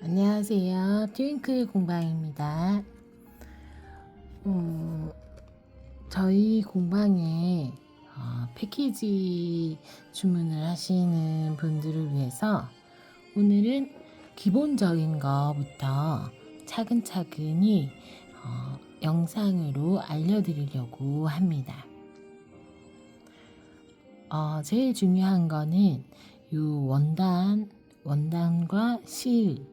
안녕하세요. 트윙클 공방입니다. 어, 저희 공방에 패키지 주문을 하시는 분들을 위해서 오늘은 기본적인 것부터 차근차근히 영상으로 알려드리려고 합니다. 제일 중요한 거는 요 원단과 실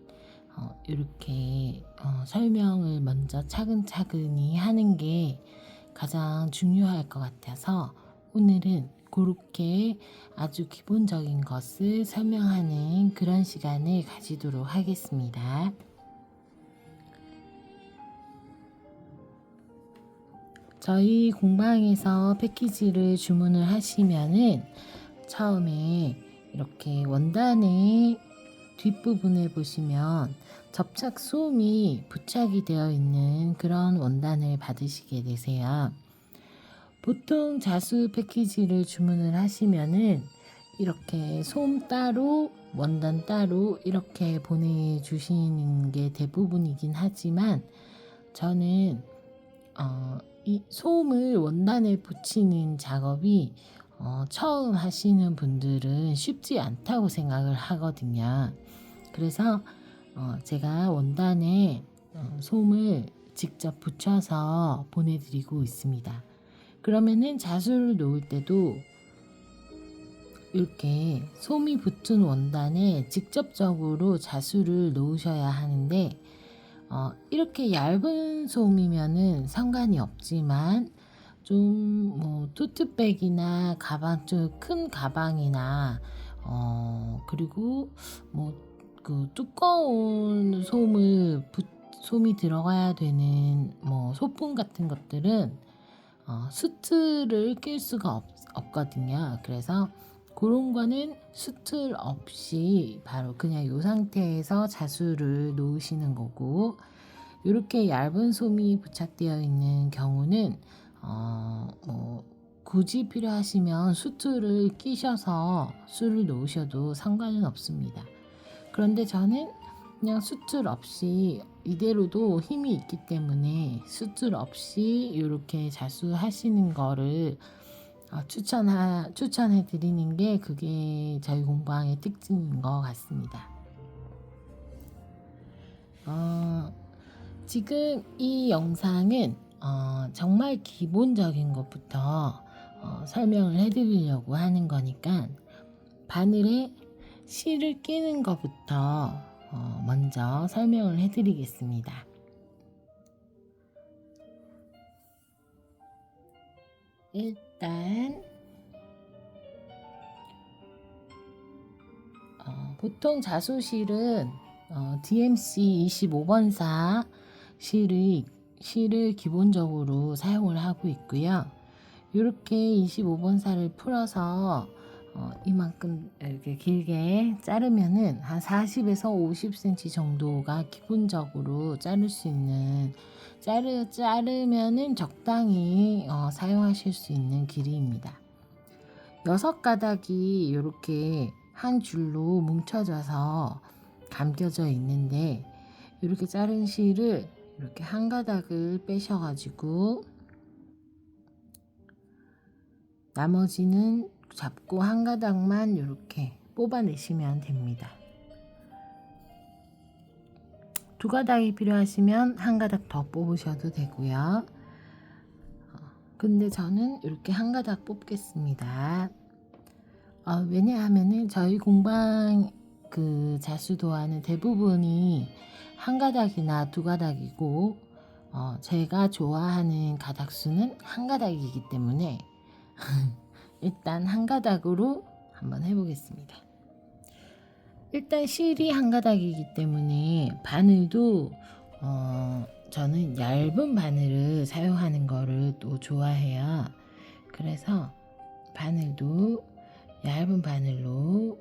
이렇게 설명을 먼저 차근차근히 하는 게 가장 중요할 것 같아서 오늘은 그렇게 아주 기본적인 것을 설명하는 그런 시간을 가지도록 하겠습니다. 저희 공방에서 패키지를 주문을 하시면은 처음에 이렇게 원단의 뒷부분에 보시면 접착 솜이 부착이 되어 있는 그런 원단을 받으시게 되세요. 보통 자수 패키지를 주문을 하시면은 이렇게 솜 따로 원단 따로 이렇게 보내주시는 게 대부분이긴 하지만 저는 이 솜을 원단에 붙이는 작업이 처음 하시는 분들은 쉽지 않다고 생각을 하거든요. 그래서 제가 원단에 솜을 직접 붙여서 보내드리고 있습니다. 그러면은 자수를 놓을 때도 이렇게 솜이 붙은 원단에 직접적으로 자수를 놓으셔야 하는데 이렇게 얇은 솜이면은 상관이 없지만 좀 뭐 토트백이나 가방 좀 큰 가방이나 그리고 뭐 그 두꺼운 솜이 들어가야 되는 뭐 소품 같은 것들은 수트를 낄 수가 없거든요. 그래서 그런 거는 수틀 없이 바로 그냥 이 상태에서 자수를 놓으시는 거고, 이렇게 얇은 솜이 부착되어 있는 경우는 뭐 굳이 필요하시면 수틀을 끼셔서 수를 놓으셔도 상관은 없습니다. 그런데 저는 그냥 수틀 없이 이대로도 힘이 있기 때문에 수틀 없이 이렇게 자수하시는 거를 추천해 드리는 게 그게 저희 공방의 특징인 것 같습니다. 지금 이 영상은 정말 기본적인 것부터 설명을 해드리려고 하는 거니까 바늘에 실을 끼는 것부터 먼저 설명을 해드리겠습니다. 일단 보통 자수실은 DMC 25번사 실을 기본적으로 사용을 하고 있고요. 이렇게 25번사를 풀어서 이만큼 이렇게 길게 자르면은 한 40에서 50cm 정도가 기본적으로 자를 수 있는 자르면은 적당히 사용하실 수 있는 길이입니다. 6가닥이 이렇게 한 줄로 뭉쳐져서 감겨져 있는데 이렇게 자른 실을 이렇게 한 가닥을 빼셔가지고 나머지는 잡고 한 가닥만 이렇게 뽑아내시면 됩니다. 2가닥이 필요하시면 한 가닥 더 뽑으셔도 되고요. 근데 저는 이렇게 한 가닥 뽑겠습니다. 왜냐하면은 저희 공방 그 자수도화는 대부분이 한 가닥이나 2가닥이고 제가 좋아하는 가닥수는 한 가닥이기 때문에 일단 한 가닥으로 한번 해보겠습니다. 일단 실이 한 가닥이기 때문에 바늘도 저는 얇은 바늘을 사용하는 거를 또 좋아해요. 그래서 바늘도 얇은 바늘로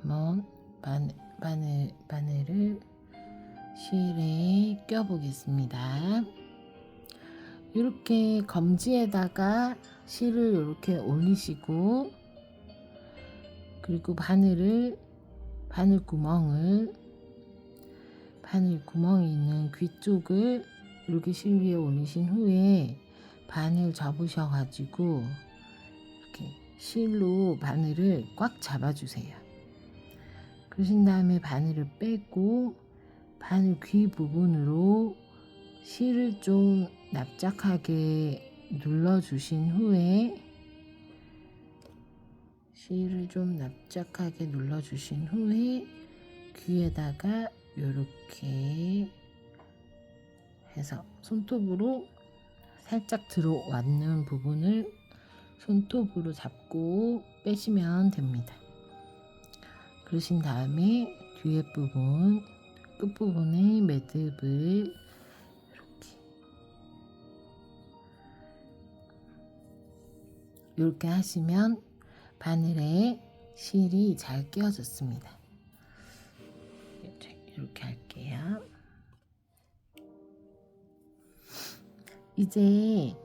한번 바늘을 실에 껴보겠습니다. 이렇게 검지에다가 실을 이렇게 올리시고 그리고 바늘 구멍이 있는 귀 쪽을 이렇게 실 위에 올리신 후에 바늘 접으셔가지고 이렇게 실로 바늘을 꽉 잡아주세요. 그러신 다음에 바늘을 빼고 바늘 귀 부분으로 실을 좀 납작하게 눌러주신 후에 귀에다가 이렇게 해서 손톱으로 살짝 들어왔는 부분을 손톱으로 잡고 빼시면 됩니다. 그러신 다음에 뒤에 부분, 끝부분의 매듭을 이렇게 하시면 바늘에 실이 잘 끼워졌습니다. 이렇게 할게요. 이제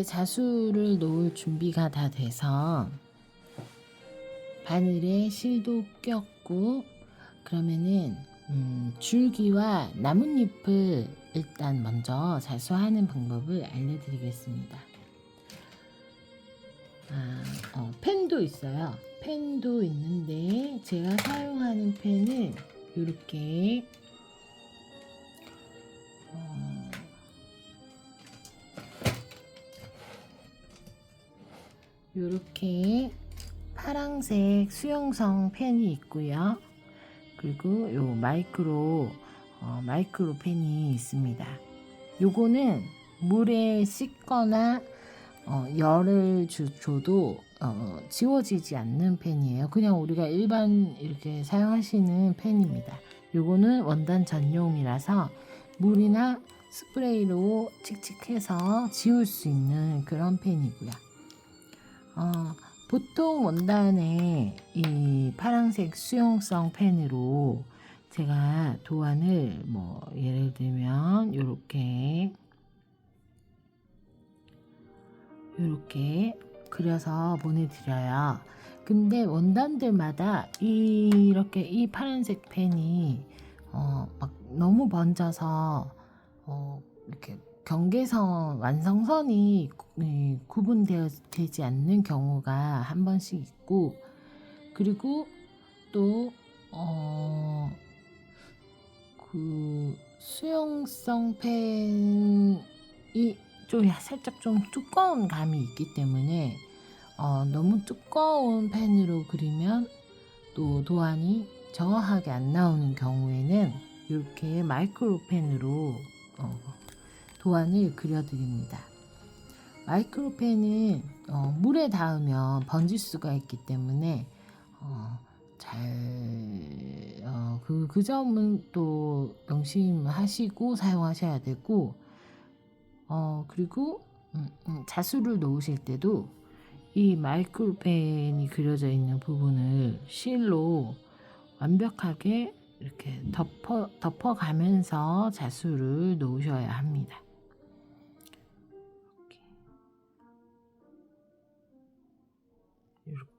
자수를 놓을 준비가 다 돼서 바늘에 실도 꼈고 그러면은 줄기와 나뭇잎을 일단 먼저 자수하는 방법을 알려드리겠습니다. 펜도 있어요. 펜도 있는데 제가 사용하는 펜은 이렇게 파란색 수용성 펜이 있고요. 그리고 요 마이크로 펜이 있습니다. 요거는 물에 씻거나 열을 줘도 지워지지 않는 펜이에요. 그냥 우리가 일반 이렇게 사용하시는 펜입니다. 요거는 원단 전용이라서 물이나 스프레이로 칙칙해서 지울 수 있는 그런 펜이고요. 보통 원단에 이 파란색 수용성 펜으로 제가 도안을 예를 들면 이렇게 그려서 보내드려요. 근데 원단들마다 이렇게 이 파란색 펜이 막 너무 번져서 이렇게 경계선 완성선이 구분되지 않는 경우가 한 번씩 있고, 그리고 또 그 수용성 펜이 좀 살짝 좀 두꺼운 감이 있기 때문에 너무 두꺼운 펜으로 그리면 또 도안이 정확하게 안 나오는 경우에는 이렇게 마이크로 펜으로 도안을 그려드립니다. 마이크로 펜은 물에 닿으면 번질 수가 있기 때문에 그 점은 또 명심하시고 사용하셔야 되고, 그리고 자수를 놓으실 때도 이 마이크로 펜이 그려져 있는 부분을 실로 완벽하게 이렇게 덮어가면서 자수를 놓으셔야 합니다. 이렇게.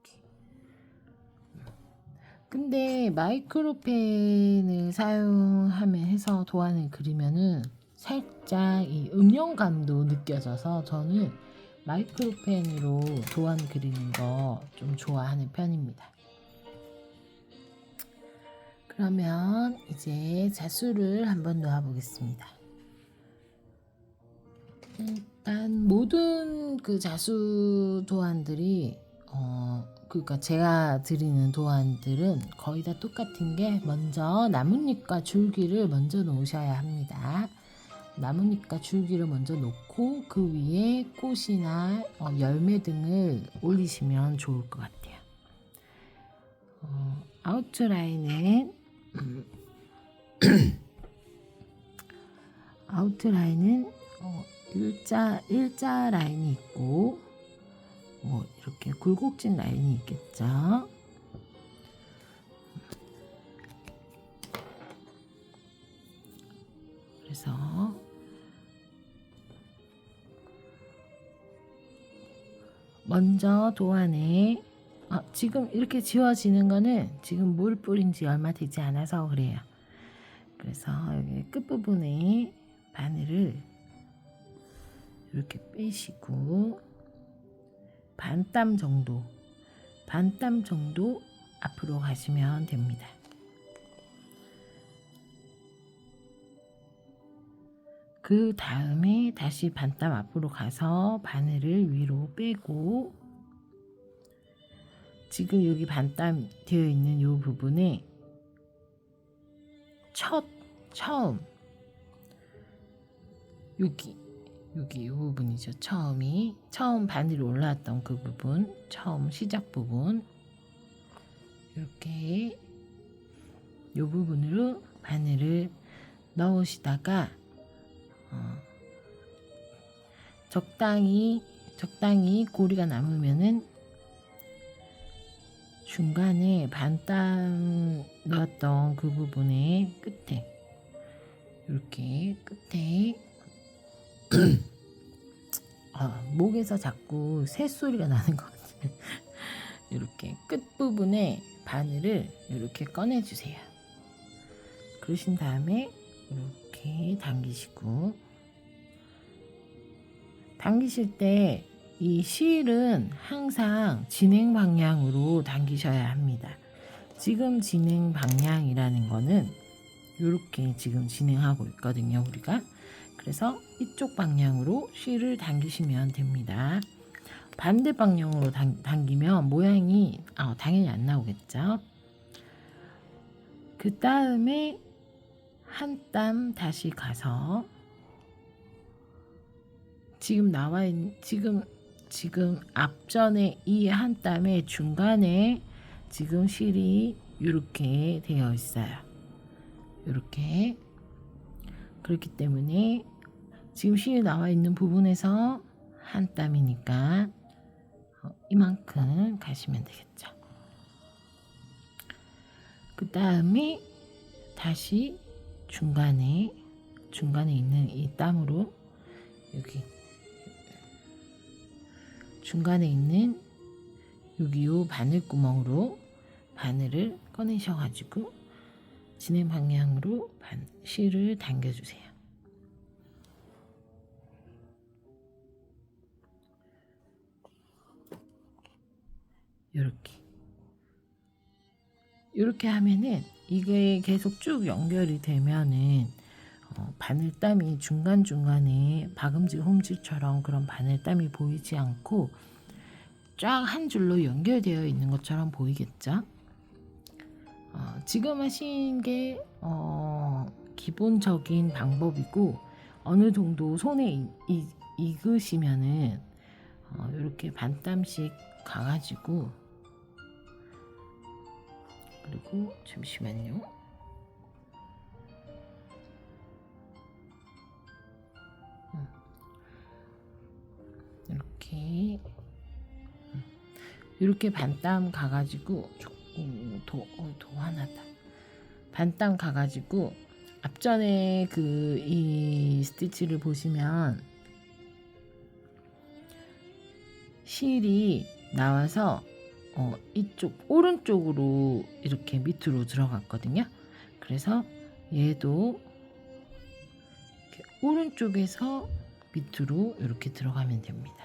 근데 마이크로 펜을 사용해서 도안을 그리면은 살짝 이 음영감도 느껴져서 저는 마이크로 펜으로 도안 그리는 거 좀 좋아하는 편입니다. 그러면 이제 자수를 한번 놓아 보겠습니다. 일단 모든 그 자수 도안들이 그러니까 제가 드리는 도안들은 거의 다 똑같은 게, 먼저 나뭇잎과 줄기를 먼저 놓으셔야 합니다. 나뭇잎과 줄기를 먼저 놓고 그 위에 꽃이나 열매 등을 올리시면 좋을 것 같아요. 아웃라인은 일자 라인이 있고 이렇게 굴곡진 라인이 있겠죠. 그래서 먼저 도안에 지금 이렇게 지워지는 거는 지금 물 뿌린 지 얼마 되지 않아서 그래요. 그래서 여기 끝부분에 바늘을 이렇게 빼시고 반 땀 정도 앞으로 가시면 됩니다. 그 다음에 다시 반 땀 앞으로 가서 바늘을 위로 빼고 지금 여기 반 땀 되어 있는 이 부분에 처음 여기 이 부분이죠. 처음 바늘이 올라왔던 그 부분, 처음 시작 부분, 이렇게 이 부분으로 바늘을 넣으시다가 적당히 고리가 남으면은 중간에 반땀 넣었던 그 부분의 끝에 이렇게 끝에 목에서 자꾸 새소리가 나는 것 같아요. 이렇게 끝부분에 바늘을 이렇게 꺼내주세요. 그러신 다음에 이렇게 당기시고, 당기실 때 이 실은 항상 진행 방향으로 당기셔야 합니다. 지금 진행 방향이라는 거는 이렇게 지금 진행하고 있거든요, 우리가. 그래서 이쪽 방향으로 실을 당기시면 됩니다. 반대 방향으로 당기면 모양이 당연히 안 나오겠죠. 그 다음에 한 땀 다시 가서 지금 앞전에 이 한 땀의 중간에 지금 실이 이렇게 되어 있어요. 이렇게. 그렇기 때문에 지금 실이 나와 있는 부분에서 한 땀이니까 이만큼 가시면 되겠죠. 그 다음에 다시 중간에 있는 이 땀으로 여기 중간에 있는 여기 요 바늘 구멍으로 바늘을 꺼내셔가지고 진행 방향으로 실을 당겨주세요. 이렇게 하면은 이게 계속 쭉 연결이 되면은 바늘땀이 중간중간에 박음질 홈질처럼 그런 바늘땀이 보이지 않고 쫙 한 줄로 연결되어 있는 것처럼 보이겠죠? 지금 하신 게 기본적인 방법이고, 어느 정도 손에 익으시면은 이렇게 반땀씩 가가지고, 그리고 잠시만요. 이렇게 반땀 가가지고 조금 더 하나다. 반땀 가가지고 앞전에 이 스티치를 보시면 실이 나와서 이쪽 오른쪽으로 이렇게 밑으로 들어갔거든요. 그래서 얘도 이렇게 오른쪽에서 밑으로 이렇게 들어가면 됩니다.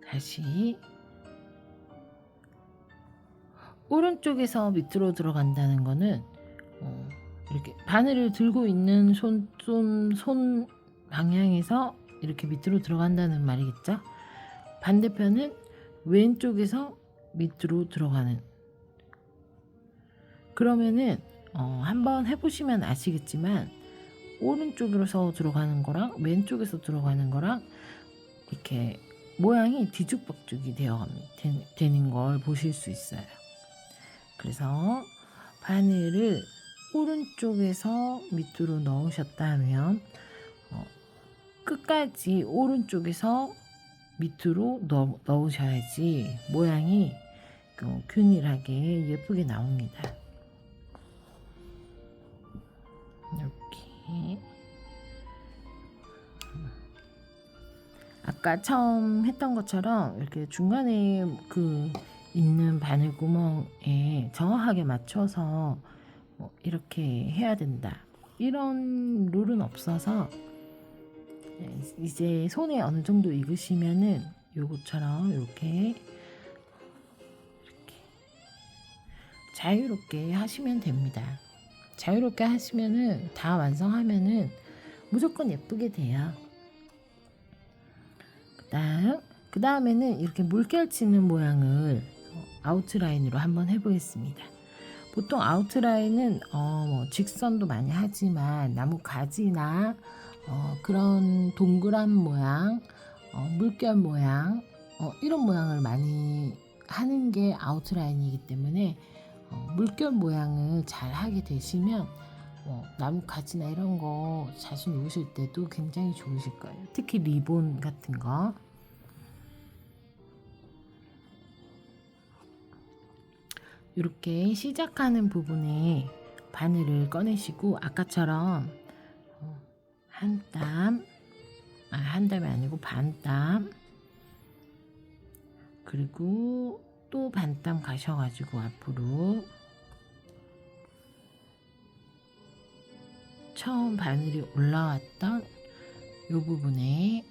다시 오른쪽에서 밑으로 들어간다는 거는 이렇게 바늘을 들고 있는 손 방향에서 이렇게 밑으로 들어간다는 말이겠죠. 반대편은 왼쪽에서 밑으로 들어가는. 그러면은 한번 해보시면 아시겠지만 오른쪽으로서 들어가는 거랑 왼쪽에서 들어가는 거랑 이렇게 모양이 뒤죽박죽이 되는 걸 보실 수 있어요. 그래서 바늘을 오른쪽에서 밑으로 넣으셨다 하면 끝까지 오른쪽에서 밑으로 넣으셔야지 모양이 균일하게 예쁘게 나옵니다. 이렇게 아까 처음 했던 것처럼 이렇게 중간에 그 있는 바늘 구멍에 정확하게 맞춰서 이렇게 해야 된다, 이런 룰은 없어서 이제 손에 어느 정도 익으시면은 요것처럼 이렇게 자유롭게 하시면 됩니다. 자유롭게 하시면은 다 완성하면은 무조건 예쁘게 돼요. 그 다음에는 이렇게 물결 치는 모양을 아웃라인으로 한번 해보겠습니다. 보통 아웃라인은 뭐 직선도 많이 하지만 나무 가지나 그런 동그란 모양, 물결 모양, 이런 모양을 많이 하는 게 아웃라인이기 때문에 물결 모양을 잘 하게 되시면 나무 가지나 이런 거 자주 놓으실 때도 굉장히 좋으실 거예요. 특히 리본 같은 거. 이렇게 시작하는 부분에 바늘을 꺼내시고 아까처럼 한 땀이 아니고 반 땀, 그리고 또 반 땀 가셔가지고 앞으로 처음 바늘이 올라왔던 이 부분에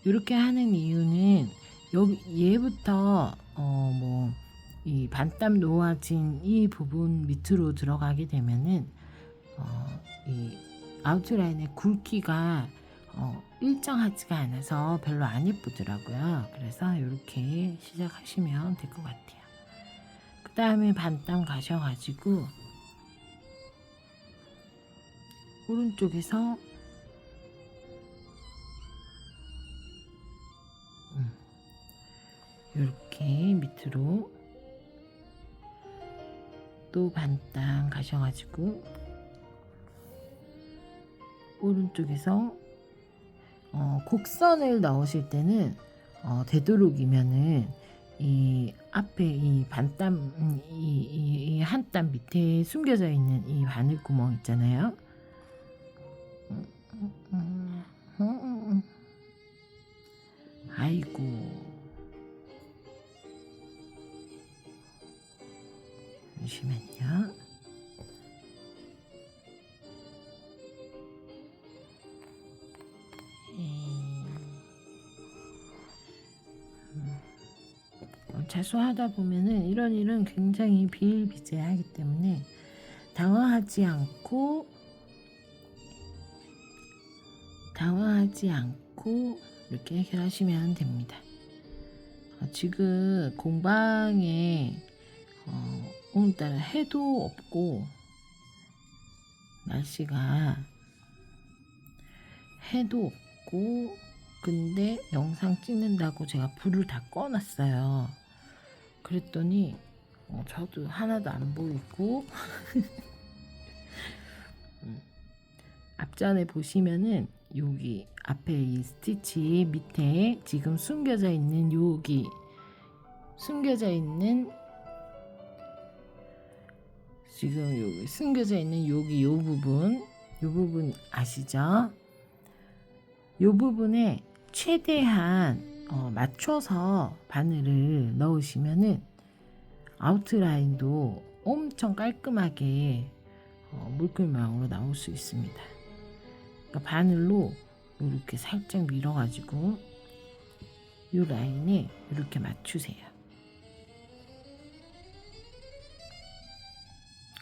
이렇게 하는 이유는 여기 얘부터 뭐 이 반땀 놓아진 이 부분 밑으로 들어가게 되면은 이 아웃라인의 굵기가 일정하지가 않아서 별로 안 예쁘더라고요. 그래서 이렇게 시작하시면 될 것 같아요. 그 다음에 반땀 가셔가지고 오른쪽에서 이렇게 밑으로 또 반땀 가셔가지고 오른쪽에서 곡선을 넣으실 때는 되도록이면은 이 앞에 이 반땀 이 한 땀 밑에 숨겨져 있는 이 바늘 구멍 있잖아요. 아이고, 잠시만요. 자수하다 보면은 이런 일은 굉장히 비일비재하기 때문에 당황하지 않고 이렇게 해결하시면 됩니다. 지금 공방에 오늘따라 해도 없고 날씨가 해도 없고 근데 영상 찍는다고 제가 불을 다 꺼놨어요. 그랬더니 저도 하나도 안 보이고 앞전에 보시면은 여기 앞에 이 스티치 밑에 지금 숨겨져 있는 여기 여기 요 부분 아시죠? 요 부분에 최대한 맞춰서 바늘을 넣으시면은 아웃라인도 엄청 깔끔하게 물결 모양으로 나올 수 있습니다. 그러니까 바늘로 이렇게 살짝 밀어가지고 이 라인에 이렇게 맞추세요.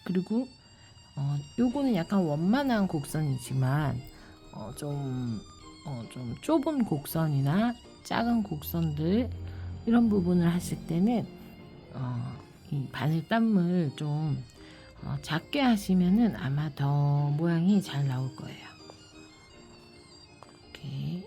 그리고 요거는 약간 원만한 곡선이지만 좀 좁은 곡선이나 작은 곡선들 이런 부분을 하실 때는 이 바늘 땀을 좀 작게 하시면은 아마 더 모양이 잘 나올 거예요. 이렇게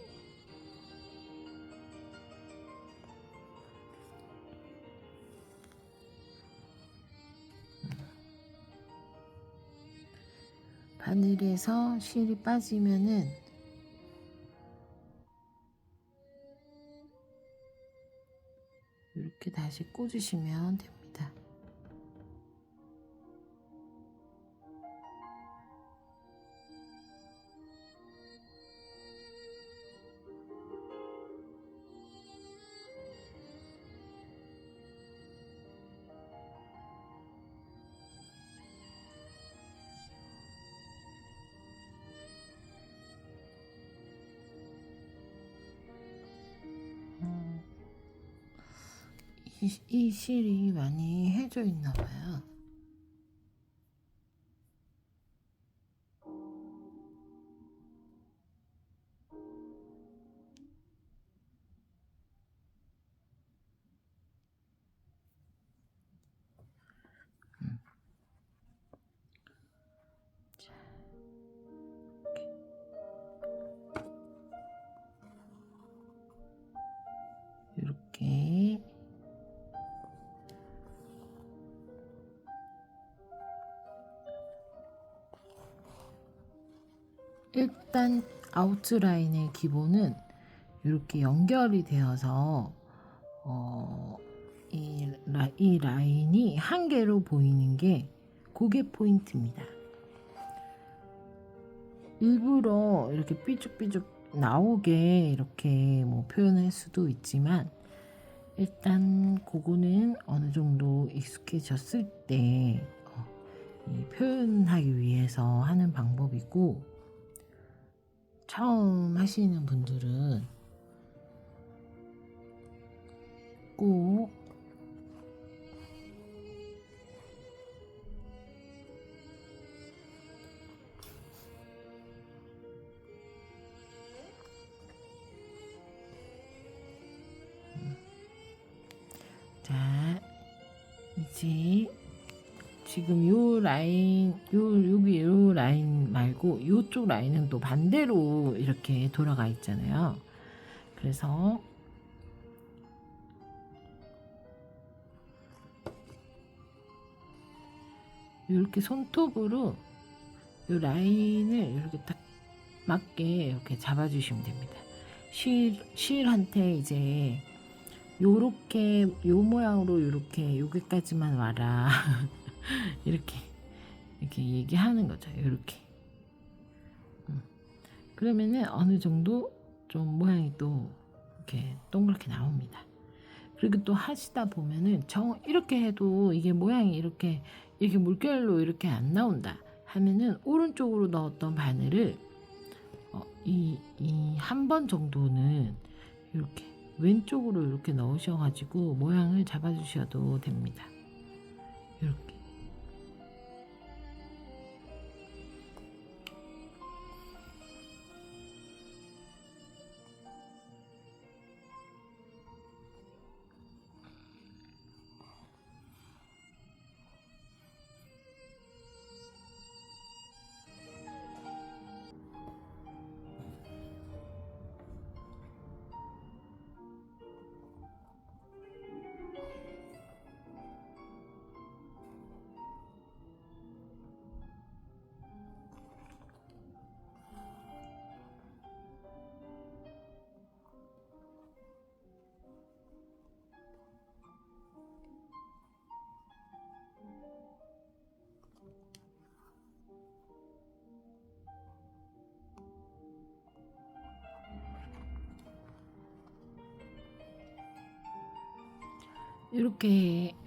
바늘에서 실이 빠지면은 이렇게 다시 꽂으시면 됩니다. 이 실이 많이 해져 있나 봐요. 이렇게 일단 아웃라인의 기본은 이렇게 연결이 되어서 이 라인이 한 개로 보이는 게 그게 포인트입니다. 일부러 이렇게 삐죽삐죽 나오게 이렇게 뭐 표현할 수도 있지만 일단 그거는 어느 정도 익숙해졌을 때 이 표현하기 위해서 하는 방법이고, 처음 하시는 분들은 꼭 자, 이제 지금 요 라인, 여기 요 라인 말고 요쪽 라인은 또 반대로 이렇게 돌아가 있잖아요. 그래서 이렇게 손톱으로 요 라인을 이렇게 딱 맞게 이렇게 잡아주시면 됩니다. 실한테 이제 요렇게 요 모양으로 요렇게 여기까지만 와라 이렇게 얘기하는 거죠. 이렇게 그러면은 어느 정도 좀 모양이 또 이렇게 동그랗게 나옵니다. 그리고 또 하시다 보면은 이렇게 해도 이게 모양이 이렇게 물결로 이렇게 안 나온다 하면은 오른쪽으로 넣었던 바늘을 이 한 번 정도는 이렇게 왼쪽으로 이렇게 넣으셔가지고 모양을 잡아주셔도 됩니다. 이렇게.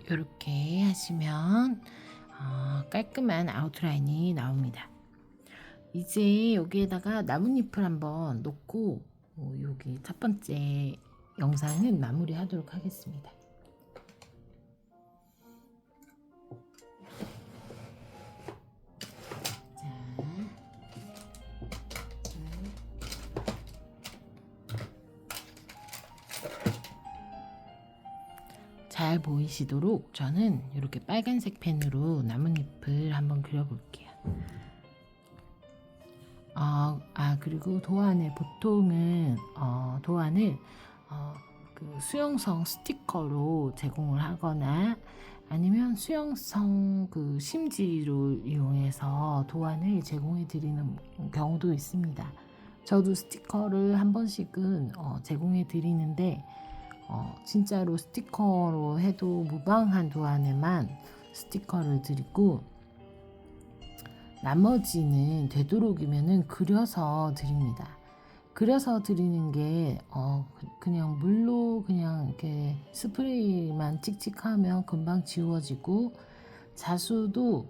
이렇게 하시면 깔끔한 아웃라인이 나옵니다. 이제 여기에다가 나뭇잎을 한번 놓고 여기 첫 번째 영상은 마무리하도록 하겠습니다. 잘 보이시도록 저는 이렇게 빨간색 펜으로 나뭇잎을 한번 그려볼게요. 그리고 도안에 보통은 도안을 그 수용성 스티커로 제공을 하거나 아니면 수용성 그 심지를 이용해서 도안을 제공해 드리는 경우도 있습니다. 저도 스티커를 한 번씩은 제공해 드리는데 진짜로 스티커로 해도 무방한 도안에만 스티커를 드리고 나머지는 되도록이면은 그려서 드립니다. 그려서 드리는 게 그냥 물로 그냥 이렇게 스프레이만 찍찍하면 금방 지워지고, 자수도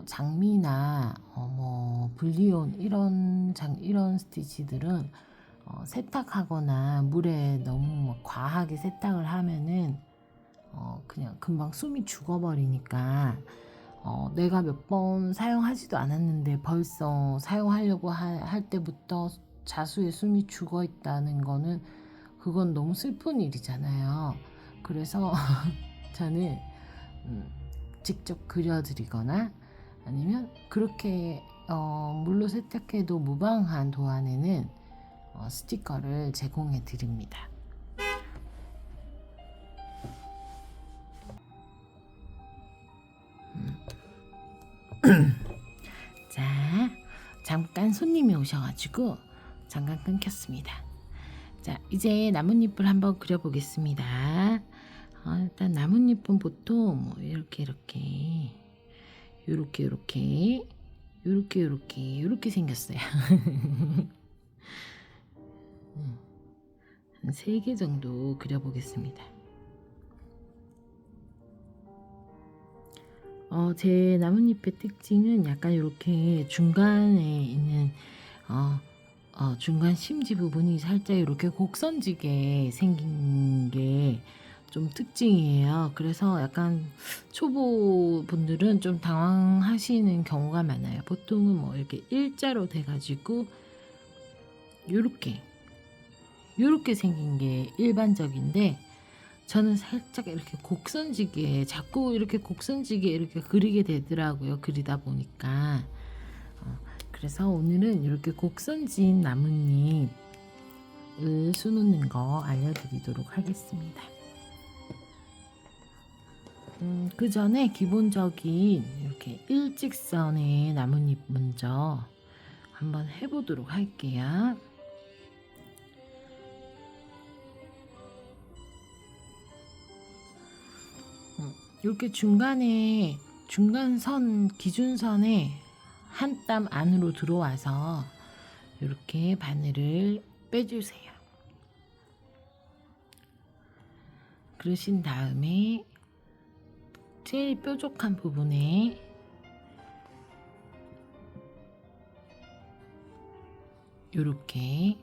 장미나 뭐 블리온 이런 스티치들은 세탁하거나 물에 너무 과하게 세탁을 하면은 그냥 금방 숨이 죽어버리니까 내가 몇 번 사용하지도 않았는데 벌써 사용하려고 할 때부터 자수의 숨이 죽어 있다는 거는 그건 너무 슬픈 일이잖아요. 그래서 저는 직접 그려드리거나 아니면 그렇게 물로 세탁해도 무방한 도안에는 스티커를 제공해 드립니다. 자, 잠깐 손님이 오셔가지고 잠깐 끊겼습니다. 자, 이제 나뭇잎을 한번 그려보겠습니다. 일단 나뭇잎은 보통 뭐 이렇게 이렇게 생겼어요. 한 3개 정도 그려보겠습니다. 제 나뭇잎의 특징은 약간 이렇게 중간에 있는 중간 심지 부분이 살짝 이렇게 곡선지게 생긴 게 좀 특징이에요. 그래서 약간 초보 분들은 좀 당황하시는 경우가 많아요. 보통은 뭐 이렇게 일자로 돼가지고 요렇게 생긴 게 일반적인데 저는 살짝 이렇게 곡선지게 자꾸 이렇게 곡선지게 이렇게 그리게 되더라고요. 그리다 보니까 그래서 오늘은 이렇게 곡선진 나뭇잎을 수놓는 거 알려드리도록 하겠습니다. 그 전에 기본적인 이렇게 일직선의 나뭇잎 먼저 한번 해보도록 할게요. 이렇게 중간선 기준선에 한 땀 안으로 들어와서 이렇게 바늘을 빼주세요. 그러신 다음에 제일 뾰족한 부분에 이렇게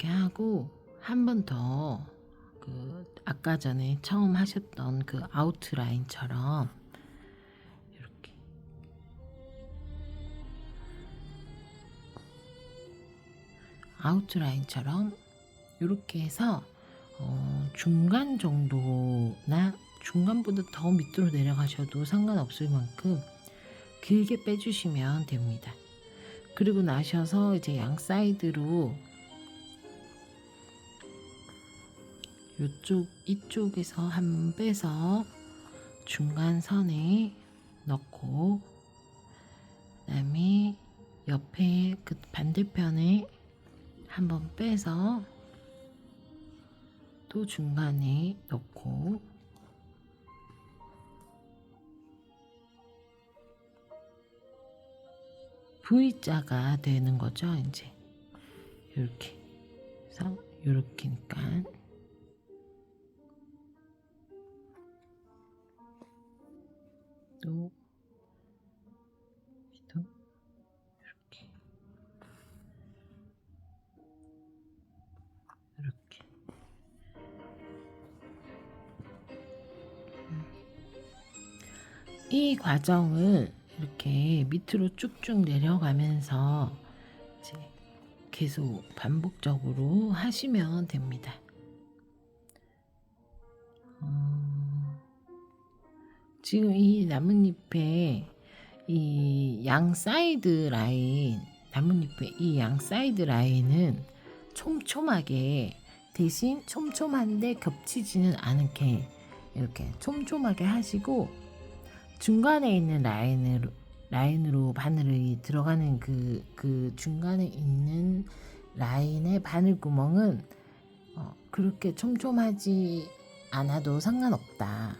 하고 한 번 더 아까 전에 처음 하셨던 그 아웃라인처럼 이렇게 아웃라인처럼 이렇게 해서 중간 정도나 중간보다 더 밑으로 내려가셔도 상관없을 만큼 길게 빼주시면 됩니다. 그리고 나셔서 이제 양 사이드로 이쪽에서 한 번 빼서 중간선에 넣고 그다음에 옆에 그 반대편에 한 번 빼서 또 중간에 넣고 V자가 되는 거죠. 이제 이렇게 해서 이렇게니까 또 이렇게 이 과정을 이렇게 밑으로 쭉쭉 내려가면서 이제 계속 반복적으로 하시면 됩니다. 지금 이 나뭇잎에 이 양 사이드 라인, 나뭇잎의 이 양 사이드 라인은 촘촘하게, 대신 촘촘한데 겹치지는 않게 이렇게 촘촘하게 하시고 중간에 있는 라인으로 바늘이 들어가는 그 중간에 있는 라인의 바늘 구멍은 그렇게 촘촘하지 않아도 상관없다.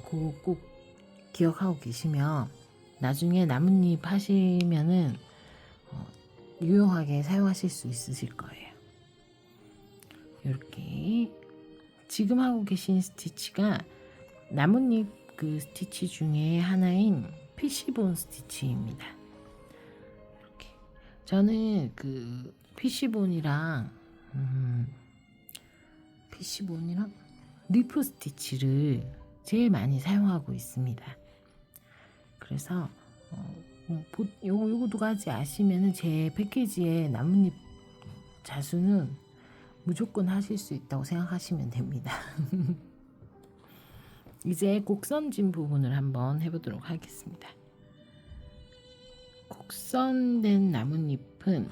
그거 꼭 기억하고 계시면 나중에 나뭇잎 하시면은 유용하게 사용하실 수 있으실 거예요. 이렇게 지금 하고 계신 스티치가 나뭇잎 그 스티치 중에 하나인 피시본 스티치입니다. 이렇게 저는 피시본이랑 리프 스티치를 제일 많이 사용하고 있습니다. 그래서 요거 두 가지 아시면은 제 패키지에 나뭇잎 자수는 무조건 하실 수 있다고 생각하시면 됩니다. 이제 곡선진 부분을 한번 해보도록 하겠습니다. 곡선된 나뭇잎은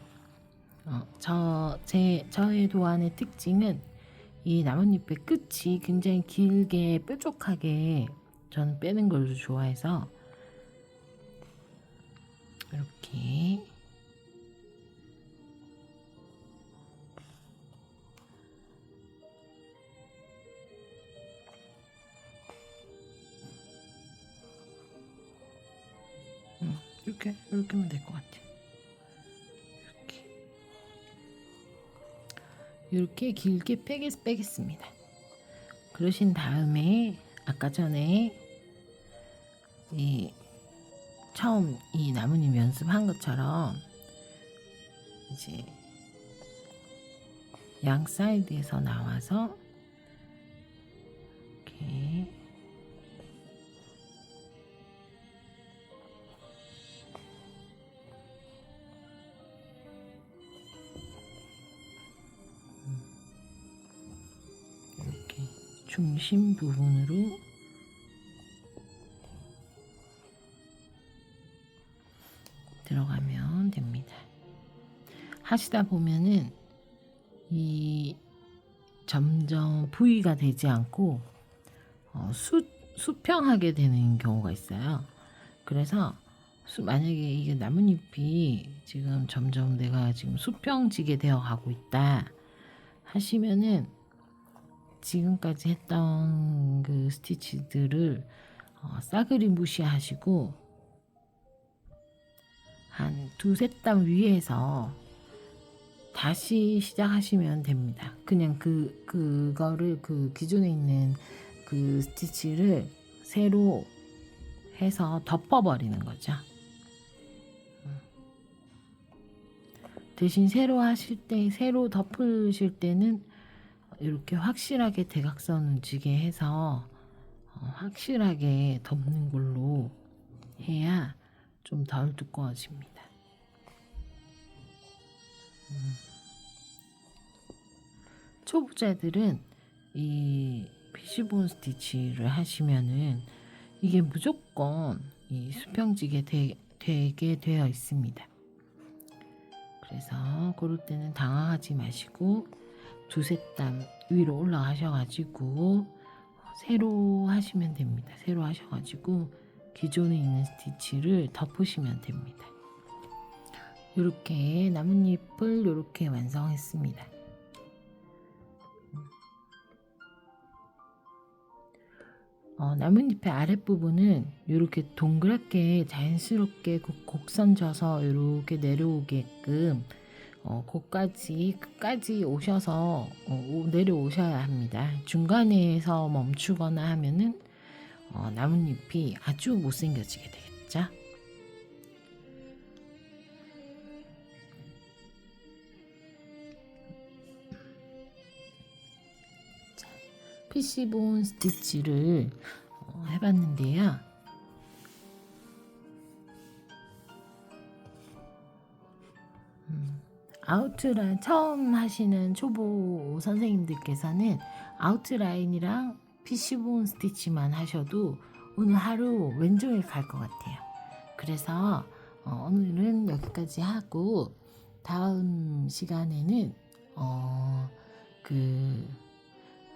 저의 도안의 특징은 이 나뭇잎의 끝이 굉장히 길게 뾰족하게 저는 빼는 걸 좋아해서 이렇게 이렇게 하면 될 것 같아요. 이렇게 길게 빼겠습니다. 그러신 다음에 아까 전에 처음 이 나뭇잎 연습한 것처럼 이제 양 사이드에서 나와서 이렇게 중심 부분으로 들어가면 됩니다. 하시다 보면은 이 점점 부위가 되지 않고 수평하게 되는 경우가 있어요. 그래서 만약에 이게 나뭇잎이 지금 점점 내가 지금 수평지게 되어 가고 있다 하시면은 지금까지 했던 그 스티치들을 싸그리 무시하시고 한 두세 땀 위에서 다시 시작하시면 됩니다. 그냥 그거를 그 기존에 있는 그 스티치를 새로 해서 덮어버리는 거죠. 대신 새로 덮으실 때는 이렇게 확실하게 대각선을 지게 해서 확실하게 덮는 걸로 해야 좀 덜 두꺼워집니다. 초보자들은 이 피시본 스티치를 하시면은 이게 무조건 이 수평지게 되게 되어 있습니다. 그래서 그럴 때는 당황하지 마시고 두세 땀 위로 올라가셔가지고 새로 하시면 됩니다. 새로 하셔가지고 기존에 있는 스티치를 덮으시면 됩니다. 이렇게 나뭇잎을 이렇게 완성했습니다. 나뭇잎의 아랫부분은 이렇게 동그랗게 자연스럽게 곡선져서 이렇게 내려오게끔 끝까지 오셔서 내려오셔야 합니다. 중간에서 멈추거나 하면은 나뭇잎이 아주 못생겨지게 되겠죠. 자, 피시본 스티치를 해봤는데요. 아웃라인 처음 하시는 초보 선생님들께서는 아웃라인이랑 피시본 스티치만 하셔도 오늘 하루 왼종일 갈 것 같아요. 그래서 오늘은 여기까지 하고 다음 시간에는 그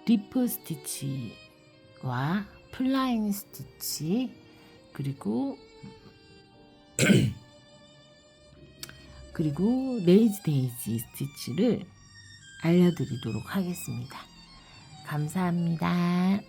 리프 스티치와 플라잉 스티치 그리고 레이즈 데이지 스티치를 알려드리도록 하겠습니다. 감사합니다.